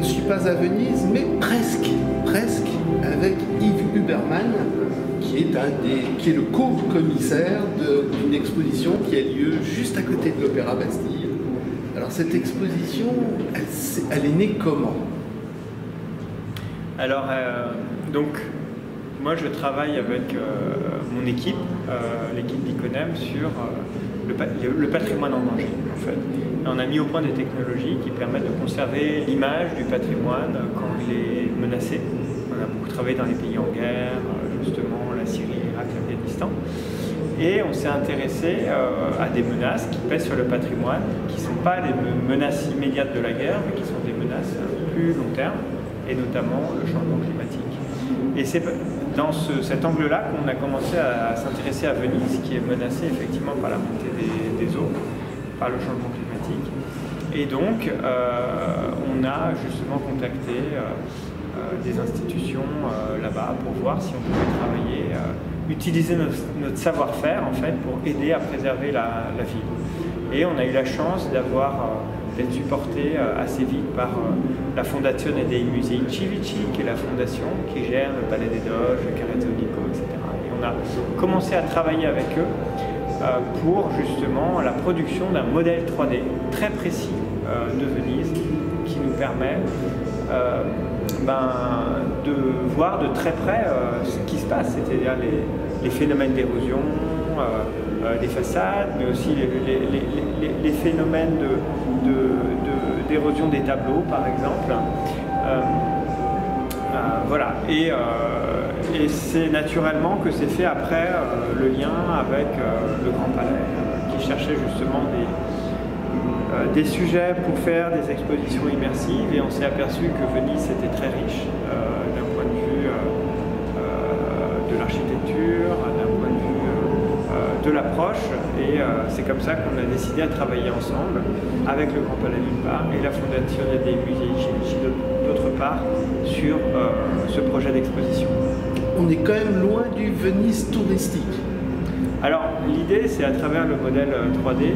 suis pas à Venise, mais presque, avec Yves Huberman, qui est le co-commissaire d'une exposition qui a lieu juste à côté de l'Opéra Bastille. Alors cette exposition, elle est née comment? Alors, donc, moi je travaille avec mon équipe, l'équipe d'Iconem, sur le patrimoine en danger, en fait. Et on a mis au point des technologies qui permettent de conserver l'image du patrimoine quand il est menacé. On a beaucoup travaillé dans les pays en guerre, justement la Syrie, l'Irak, l'Afghanistan. Et on s'est intéressé à des menaces qui pèsent sur le patrimoine, qui ne sont pas les menaces immédiates de la guerre, mais qui sont des menaces à plus long terme, et notamment le changement climatique. Et c'est dans cet angle-là qu'on a commencé à s'intéresser à Venise, qui est menacée effectivement par la montée des eaux, par le changement climatique. Et donc, on a justement contacté des institutions là-bas pour voir si on pouvait travailler, utiliser notre savoir-faire en fait pour aider à préserver la ville. Et on a eu la chance d'être supporté assez vite par la Fondazione dei Musei Civici, qui est la fondation qui gère le Palais des Doges, le Carrezzo Nico, etc. Et on a commencé à travailler avec eux pour justement la production d'un modèle 3D très précis de Venise qui nous permet de voir de très près ce qui se passe, c'est-à-dire les phénomènes d'érosion des façades, mais aussi les phénomènes d'érosion des tableaux, par exemple. Voilà, et c'est naturellement que c'est fait après le lien avec le Grand Palais, qui cherchait justement des sujets pour faire des expositions immersives, et on s'est aperçu que Venise était très riche d'un point de vue de l'architecture, d'un point de vue de l'approche, et c'est comme ça qu'on a décidé à travailler ensemble avec le Grand Palais d'une part et la Fondazione dei Musei Civici d'autre part sur ce projet d'exposition. On est quand même loin du Venise touristique. Alors l'idée, c'est à travers le modèle 3D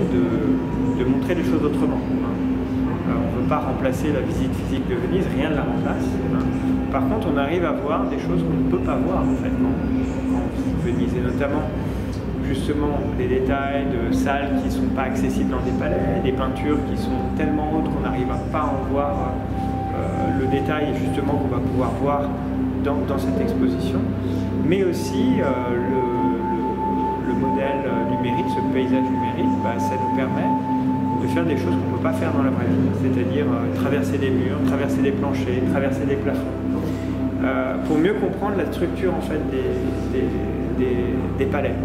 de montrer les choses autrement. On ne veut pas remplacer la visite physique de Venise, rien ne la remplace. Par contre, on arrive à voir des choses qu'on ne peut pas voir en fait quand on visite Venise, et notamment justement des détails de salles qui ne sont pas accessibles dans des palais, des peintures qui sont tellement hautes qu'on n'arrive pas à en voir le détail justement qu'on va pouvoir voir dans cette exposition, mais aussi le modèle numérique, ce paysage numérique, ça nous permet de faire des choses qu'on ne peut pas faire dans la vraie vie, c'est-à-dire traverser des murs, traverser des planchers, traverser des plafonds, pour mieux comprendre la structure en fait des palais.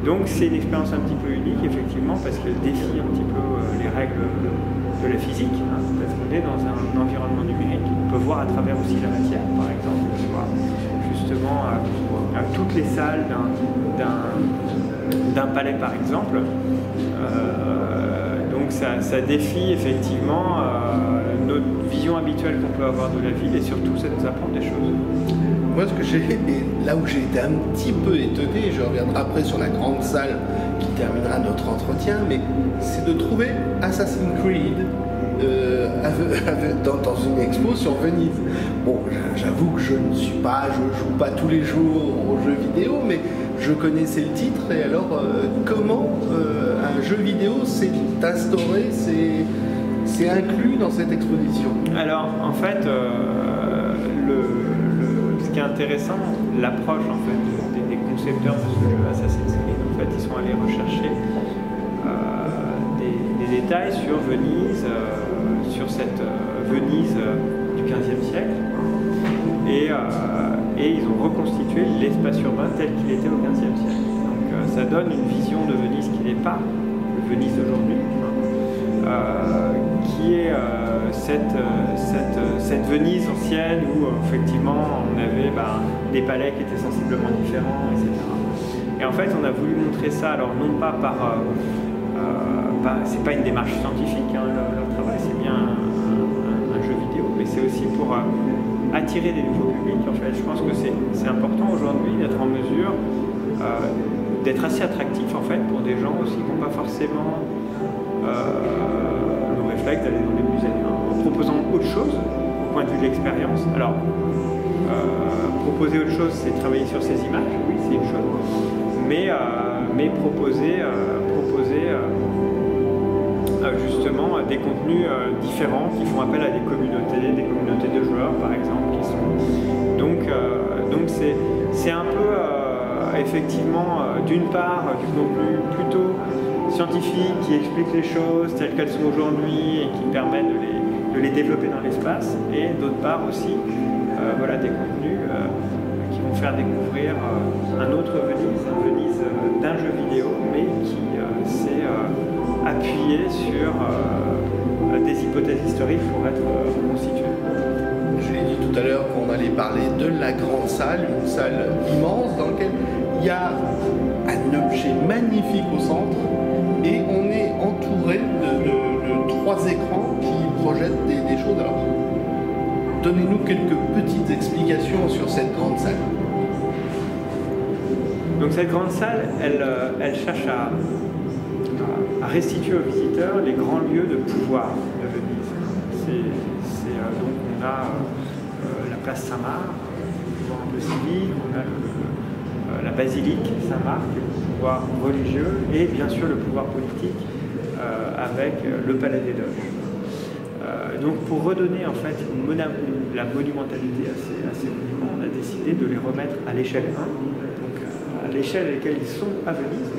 Donc c'est une expérience un petit peu unique, effectivement, parce qu'elle défie un petit peu les règles de la physique, parce qu'on est dans un environnement numérique. On peut voir à travers aussi la matière, par exemple, on peut voir justement toutes les salles d'un palais, par exemple. Donc ça défie effectivement notre vision habituelle qu'on peut avoir de la ville, et surtout ça nous apprend des choses. Moi, là où j'ai été un petit peu étonné, je reviendrai après sur la grande salle qui terminera notre entretien, mais c'est de trouver Assassin's Creed dans une expo sur Venise. Bon, j'avoue que je joue pas tous les jours aux jeux vidéo, mais je connaissais le titre, et alors comment un jeu vidéo s'est instauré, c'est inclus dans cette exposition? Alors, en fait, ce qui est intéressant, l'approche en fait des concepteurs de ce jeu Assassin's Creed, en fait, ils sont allés rechercher des détails sur Venise, sur cette Venise du XVe siècle, et ils ont reconstitué l'espace urbain tel qu'il était au XVe siècle. Donc ça donne une vision de Venise qui n'est pas le Venise d'aujourd'hui, qui est cette Venise ancienne où effectivement on avait des palais qui étaient sensiblement différents, etc. Et en fait on a voulu montrer ça, alors non pas c'est pas une démarche scientifique, leur travail, c'est bien un jeu vidéo, mais c'est aussi pour attirer des nouveaux publics. En fait, je pense que c'est important aujourd'hui d'être en mesure d'être assez attractif en fait pour des gens aussi qui n'ont pas forcément le réflexe d'aller dans des musées. En proposant autre chose, point de vue de l'expérience. Alors, proposer autre chose, c'est travailler sur ces images, oui, c'est une chose, mais proposer justement des contenus différents qui font appel à des communautés de joueurs par exemple, qui sont donc c'est un peu effectivement d'une part du contenu plutôt scientifique qui explique les choses telles qu'elles sont aujourd'hui et qui permet de les développer dans l'espace, et d'autre part aussi voilà, des contenus qui vont faire découvrir un autre Venise d'un jeu vidéo, mais qui s'est appuyé sur des hypothèses historiques pour être reconstituées. Je l'ai dit tout à l'heure qu'on allait parler de la grande salle, une salle immense dans laquelle il y a un objet magnifique au centre, et on est entouré de 3 écrans qui projettent des choses. Alors, donnez-nous quelques petites explications sur cette grande salle. Donc cette grande salle, elle cherche à restituer aux visiteurs les grands lieux de pouvoir de Venise. Donc on a la place Saint-Marc, le pouvoir un peu civique, on a la basilique Saint-Marc, le pouvoir religieux, et bien sûr le pouvoir politique avec le palais des Doges. Donc pour redonner en fait la monumentalité à ces monuments, on a décidé de les remettre à l'échelle 1, donc à l'échelle à laquelle ils sont à Venise,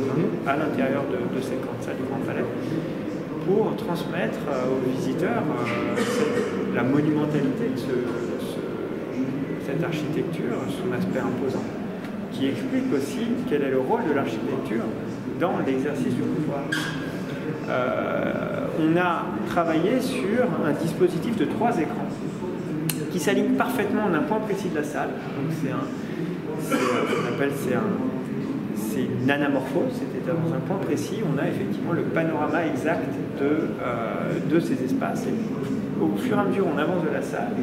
à l'intérieur de cette grande salle du Grand Palais, pour transmettre aux visiteurs la monumentalité de cette architecture, son aspect imposant, qui explique aussi quel est le rôle de l'architecture dans l'exercice du pouvoir. On a travaillé sur un dispositif de 3 écrans qui s'aligne parfaitement en un point précis de la salle. Donc c'est une anamorphose, c'est dans un point précis, on a effectivement le panorama exact de ces espaces. Et au fur et à mesure on avance de la salle,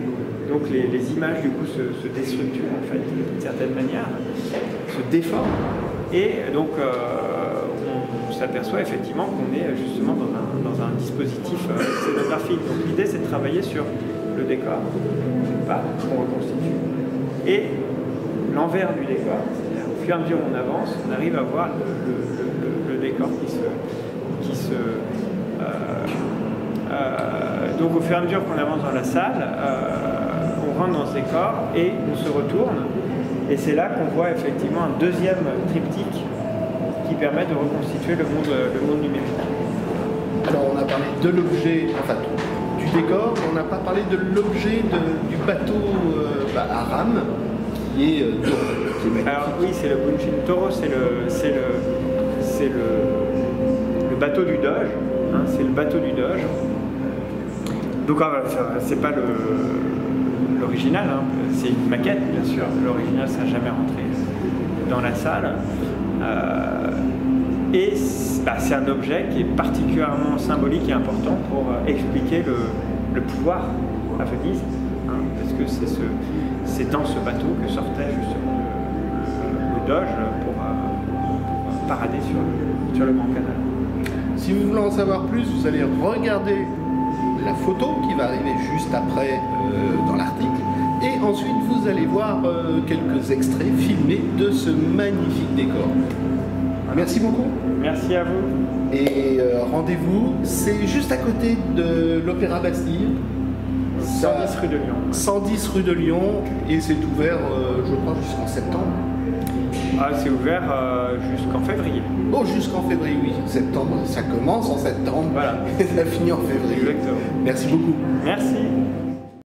donc les images du coup se déstructurent en fait d'une certaine manière, se déforment, et donc on s'aperçoit effectivement qu'on est justement dans un dispositif scénographique. Donc l'idée c'est de travailler sur le décor, qu'on reconstitue, et l'envers du décor. Au fur et à mesure où on avance, on arrive à voir le décor donc au fur et à mesure qu'on avance dans la salle, on rentre dans ce décor et on se retourne, et c'est là qu'on voit effectivement un deuxième triptyque qui permet de reconstituer le monde numérique. Alors on a parlé de l'objet, enfin du décor, mais on n'a pas parlé de l'objet du bateau à rame qui est magnifique. Alors oui, c'est le Bunshin Toro, c'est le bateau du Doge, hein, c'est le bateau du Doge. Donc c'est pas l'original, hein, c'est une maquette bien sûr, l'original ça n'a jamais rentré dans la salle. Et c'est un objet qui est particulièrement symbolique et important pour expliquer le pouvoir à Venise, hein, parce que c'est dans ce bateau que sortait justement le Doge pour parader sur le Grand Canal. Si vous voulez en savoir plus, vous allez regarder la photo qui va arriver juste après dans l'article, et ensuite vous allez voir quelques extraits filmés de ce magnifique décor. Merci beaucoup. Merci à vous. Et rendez-vous, c'est juste à côté de l'Opéra Bastille. 110 rue de Lyon. 110 rue de Lyon, et c'est ouvert, je crois, jusqu'en septembre. Ah, c'est ouvert jusqu'en février. Oh, jusqu'en février, oui. Septembre, ça commence en septembre, voilà. Et ça finit en février. Exactement. Merci beaucoup. Merci.